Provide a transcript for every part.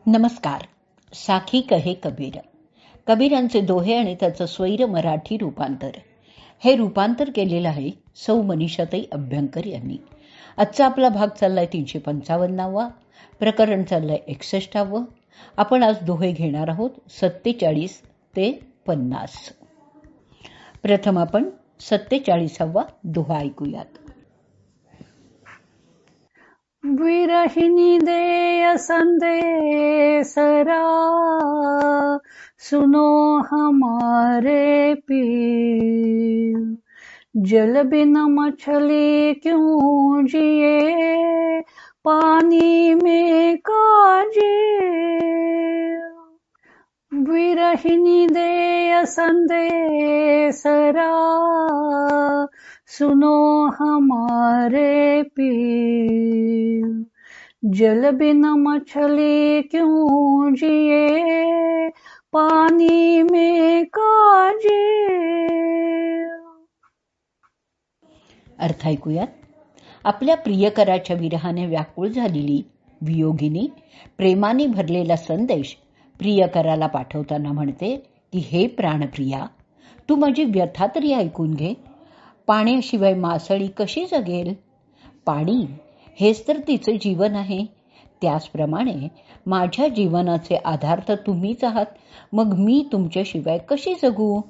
नमस्कार. साखी कहे कबीर. कबीरांचे दोहे आणि त्याचं स्वैर मराठी रूपांतर. हे रूपांतर केलेलं आहे सौ मनीषाताई अभ्यंकर यांनी. आजचा आपला भाग चाललाय 355वा. प्रकरण चाललंय 61वा. आपण आज दोहे घेणार आहोत 47 ते 50. प्रथम आपण 47वा दोहा ऐकूयात. विरहिणी देय संदेसरा, सुनो हमारे पीर. जल बिन मछली क्यों जिए, पानी में काजे. विरहिणी देय संदेसरा, सुनो हमारे पीर. जल बिन मछली क्यों जिए, पानी में काजे. अर्थ ऐकूयात. आपल्या प्रियकराच्या विरहाने व्याकुळ झालेली वियोगिनी प्रेमाने भरलेला संदेश प्रियकराला पाठवताना म्हणते की, हे प्राणप्रिया, तू माझी व्यथा तरी ऐकून घे. पाण्याशिवाय मासळी कशी जगेल? पाणी हेच तर तिचे जीवन आहे. त्याचप्रमाणे माझ्या जीवनाचे आधार तर तुम्हीच आहात. मग मी तुमच्याशिवाय कशी जगू?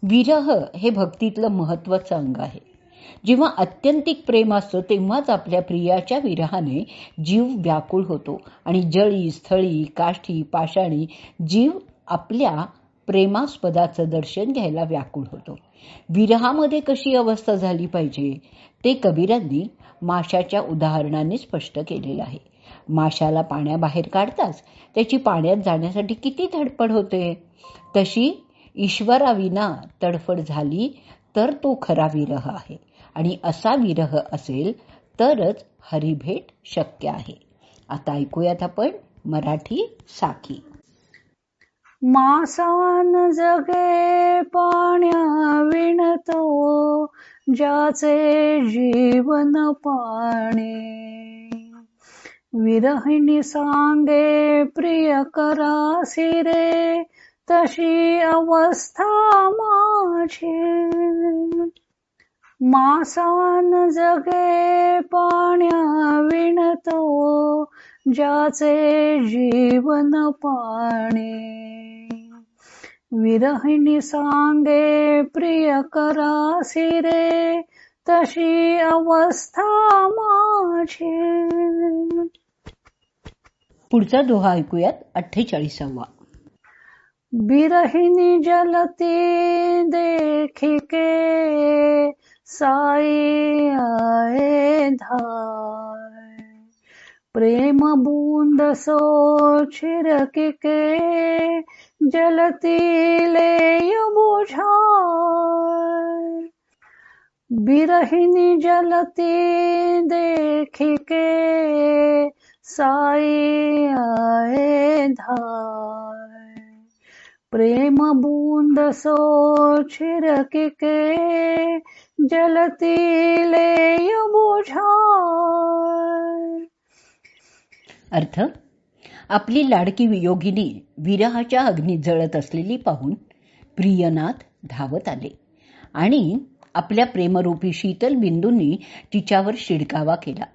विरह हे भक्तीतलं महत्वाचं अंग आहे. जेव्हा अत्यंतिक प्रेम असतं तेव्हाच आपल्या प्रियाच्या विरहाने जीव व्याकुळ होतो आणि जळी, स्थळी, काष्ठी, पाषाणी जीव आपल्या प्रेमास्पदाचं दर्शन घ्यायला व्याकुळ होतो. विरहामध्ये कशी अवस्था झाली पाहिजे ते कबीरांनी माशाच्या उदाहरणाने स्पष्ट केलेलं आहे. माशाला पाण्याबाहेर काढताच त्याची पाण्यात जाण्यासाठी किती धडपड होते. तशी ईश्वराविना तडफड झाली तर तो खरा विरह आहे आणि असा विरह असेल तरच हरिभेट शक्य आहे. आता ऐकूयात आपण मराठी साखी. मासान जगे पाण्या विणतो, ज्याचे जीवन पाणी. विरहिणी सांगे प्रिय करासी रे, तशी अवस्था माझी. मासान जगे पाण्या विणतो, ज्याचे जीवन पाणी. विरहिणी सांगे प्रिय करासी रे, तशी अवस्था माझी. पुढचा दोहा ऐकूयात 48वा. बिरहिणी जलती देखी के, साई आए धाय. प्रेम बूंद सो छिरकी के, जलती ले बुझाय. बिरहिणी जलती देखी के, साई आए धाय. प्रेम बूंद सो छिरकी के, जलती ले बुझाय. अर्थ, आपली लाडकी वियोगिनी विरहाच्या अग्नीत जळत असलेली पाहून प्रियनाथ धावत आले आणि आपल्या प्रेमरूपी शीतल बिंदूंनी तिच्यावर शिडकावा केला.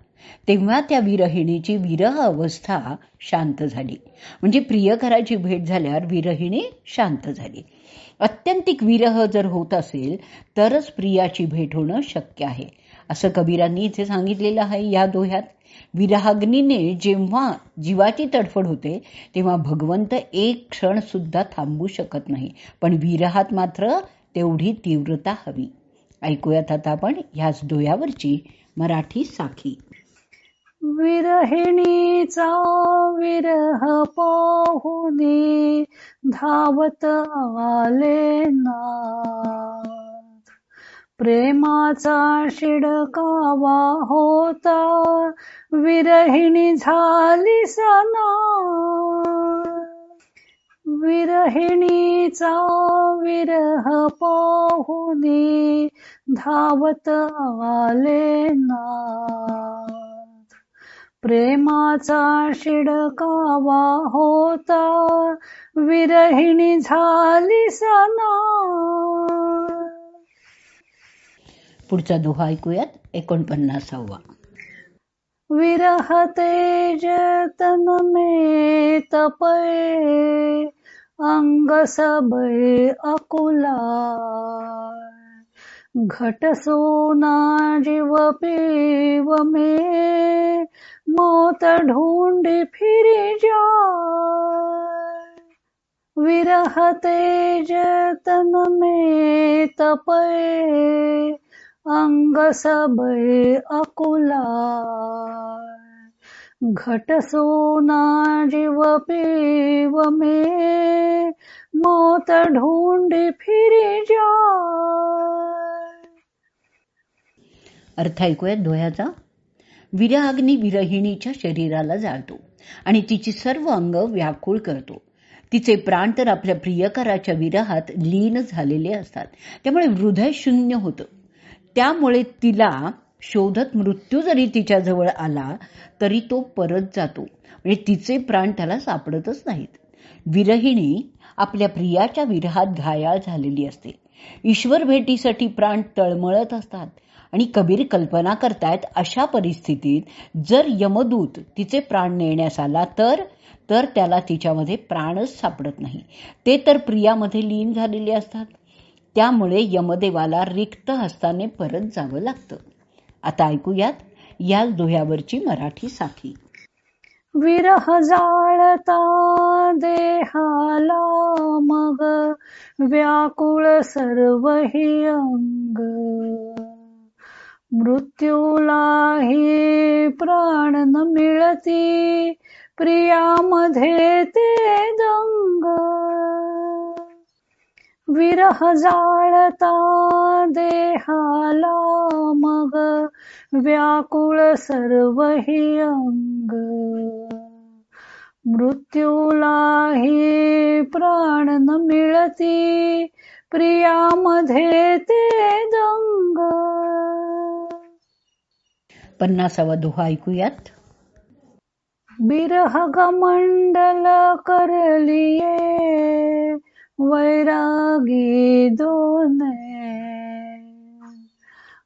तेव्हा त्या विरहिणीची विरह अवस्था शांत झाली. म्हणजे प्रियकराची भेट झाल्यावर विरहिणी शांत झाली. अत्यंतिक विरह जर होत असेल तरच प्रियाची भेट होणं शक्य आहे असं कबीरांनी इथे सांगितलेलं आहे या दोह्यात. विरहाग्नीने जेव्हा जीवाची तडफड होते तेव्हा भगवंत एक क्षण सुद्धा थांबू शकत नाही, पण विरहात मात्र तेवढी तीव्रता हवी. ऐकूयात आता आपण ह्याच दोह्यावरची मराठी साखी. विरहिणीचा विरह पाहुनी, धावत आले नाथ. प्रेमाचा शिडकावा होता, विरहिणी झाली सनाथ. विरहिणीचा विरह पाहुनी, धावत आले नाथ. प्रेमाचा शिडकावा होता, विरहिणी झाली सना. पुढचा दोहा ऐकूयात. 49वा. विरह तेज तन में तपे, अंग सबे अकुला. घट सोना जीव पीव में, मौत ढूंढी फिरी जाए. विरह तेज तन में तपे, अंग सबे अकुला. घट सोना जीव पीव में, मौत ढूंढी फिरी जाए. अर्थ ऐकूयात दोह्याचा. विरहाग्नी विरहिणीच्या शरीराला जाळतो आणि तिची सर्व अंग व्याकुळ करतो. तिचे प्राण तर आपल्या प्रियकराच्या विरहात लीन झालेले असतात, त्यामुळे हृदय शून्य होतं. त्यामुळे तिला शोधत मृत्यू जरी तिच्याजवळ आला तरी तो परत जातो, म्हणजे तिचे प्राण त्याला सापडतच नाहीत. विरहिणी आपल्या प्रियाच्या विरहात घायाळ झालेली असते. ईश्वर भेटीसाठी प्राण तळमळत असतात आणि कबीर कल्पना करतायत, अशा परिस्थितीत जर यमदूत तिचे प्राण नेण्यास आला तर त्याला तिच्यामध्ये प्राणच सापडत नाही. ते तर प्रियामध्ये लीन झालेले असतात. त्यामुळे यमदेवाला रिक्त हस्ताने परत जावं लागतं. आता ऐकूयात याच दोह्यावरची मराठी साखी. विरह जाळता देहाला मग, व्याकुळ सर्वही अंग. मृत्यूलाही प्राण न मिळती, प्रियामध्ये ते दंग. विरह जाळता देहाला मग, व्याकुळ सर्वही अंग. मृत्यूलाही प्राण न मिळती, प्रियामध्ये ते दंग. 50वा दोहा ऐकूयात. बिरह गमंडल करलिये, वैरागी दोने.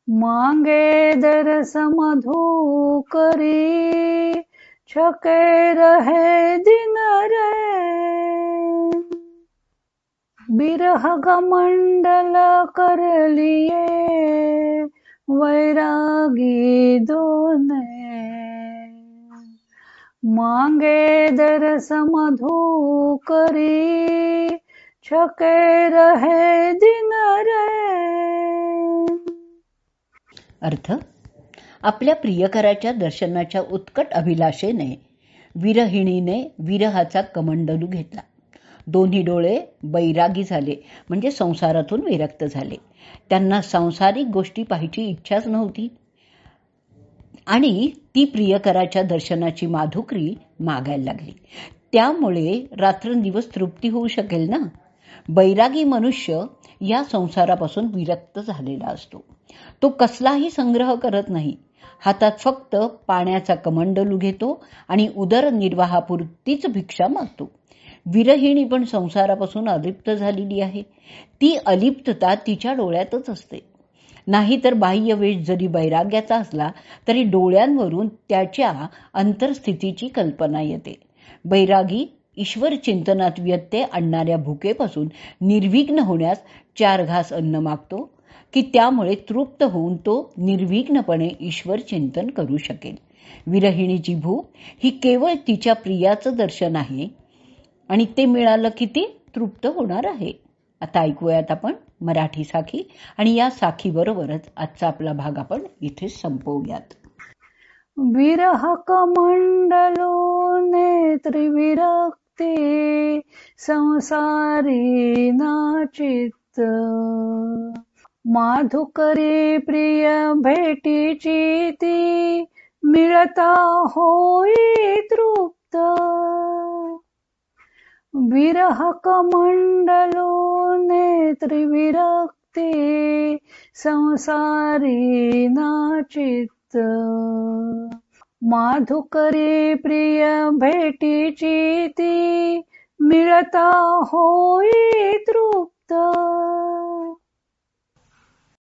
मांगे दरस मधु करी, छके रहे दिन रे. बिरह गमंडल करलिये, वैरागी दोने. मांगे दरस मधु करी, छके रहे दिन रे. अर्थ. आपल्या प्रियकराच्या दर्शनाच्या उत्कट अभिलाषेने विरहिणीने विरहाचा कमंडलू घेतला. दोन्ही डोळे बैरागी झाले, म्हणजे संसारातून विरक्त झाले. त्यांना सांसारिक गोष्टी पाहायची इच्छाच नव्हती आणि ती प्रियकराच्या दर्शनाची माधुकरी मागायला लागली. त्यामुळे रात्रंदिवस तृप्ती होऊ शकेल ना. बैरागी मनुष्य या संसारापासून विरक्त झालेला असतो. तो कसलाही संग्रह करत नाही. हातात फक्त पाण्याचा कमंडलू घेतो आणि उदरनिर्वाहापुरतीच भिक्षा मागतो. विरहिणी पण संसारापासून अलिप्त झालेली आहे. ती अलिप्तता तिच्या डोळ्यातच असते. नाहीतर बाह्य वेश जरी वैराग्याचा असला तरी डोळ्यांवरून त्याच्या अंतरस्थितीची कल्पना येते. बैरागी ईश्वर चिंतनात व्यत्यय आणणाऱ्या भुकेपासून निर्विघ्न होण्यास 4 घास अन्न मागतो की त्यामुळे तृप्त होऊन तो निर्विघ्नपणे ईश्वर चिंतन करू शकेल. विरहिणीची भूक ही केवळ तिच्या प्रियाचं दर्शन आहे आणि ते मिळालं की ती तृप्त होणार आहे. आता ऐकूयात आपण मराठी साखी आणि या साखीबरोबरच आजचा आपला भाग आपण इथे संपवूयात. विरह कमंडलो नेत्री विरक्ती, संसारी नाचित. माधुकरी प्रिय भेटीची ती, मिळता होई तृप्त. विरह कमंडलो नेत्री विरक्ती, संसारी नाचित. माधुकरी प्रिय भेटीची ती मिळता होई तृप्त